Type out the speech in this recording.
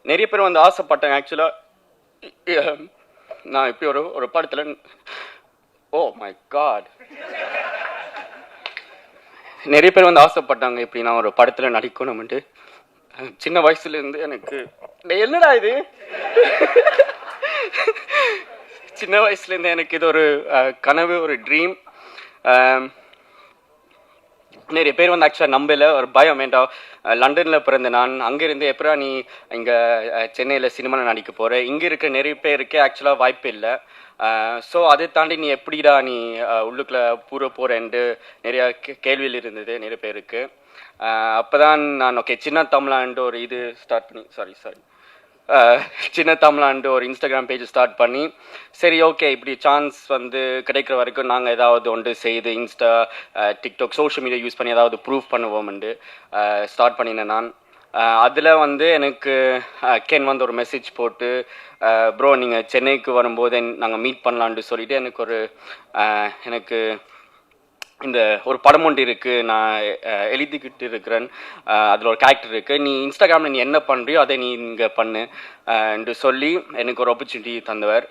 நிறைய பேர் வந்து ஆசைப்பட்டாங்க ஆக்சுவலாக. நான் இப்படி ஒரு படத்தில், ஓ மை காட், நிறைய பேர் வந்து ஆசைப்பட்டாங்க இப்படி நான் ஒரு படத்தில் நடிக்கணும்ட்டு. சின்ன வயசுலேருந்து எனக்கு என்னடா இது, சின்ன வயசுலேருந்து எனக்கு இது ஒரு கனவு, ஒரு ட்ரீம். நிறைய பேர் வந்து ஆக்சுவலாக நம்பல, ஒரு பயம் வேண்டாம். லண்டனில் பிறந்த நான், அங்கேருந்து எப்படா நீ இங்கே சென்னையில் சினிமாவில் நடிக்க போகிற, இங்கே இருக்க நிறைய பேருக்கு ஆக்சுவலாக வாய்ப்பு இல்லை. ஸோ அதை தாண்டி நீ எப்படிடா நீ உள்ளுக்குள்ளே போகிறேன்ட்டு நிறையா கேள்வியில் இருந்தது நிறைய பேருக்கு. அப்போ தான் நான் ஓகே சின்ன தமிழான்ட்டு ஒரு இது ஸ்டார்ட் பண்ணி, சாரி சின்ன தமிழான்ட்டு ஒரு இன்ஸ்டாகிராம் பேஜ் ஸ்டார்ட் பண்ணி, சரி ஓகே இப்படி சான்ஸ் வந்து கிடைக்கிற வரைக்கும் நாங்கள் ஏதாவது ஒன்று செய்து Insta, TikTok, social media use பண்ணி ஏதாவது ப்ரூவ் பண்ணுவோம்ண்டு ஸ்டார்ட் பண்ணினேன் நான். அதில் வந்து எனக்கு கென் வந்து ஒரு மெசேஜ் போட்டு, ப்ரோ நீங்கள் சென்னைக்கு வரும்போது நாங்கள் மீட் பண்ணலான்ட்டு சொல்லிவிட்டு எனக்கு இந்த ஒரு படம் ஒன்று இருக்குது, நான் எழுதிக்கிட்டு இருக்கிறேன், அதில் ஒரு கேரக்டர் இருக்குது, நீ இன்ஸ்டாகிராமில் நீ என்ன பண்ணுறியோ அதை நீ இங்கே பண்ணு என்று சொல்லி எனக்கு ஒரு ஆப்பர்ச்சுனிட்டி தந்தவர்.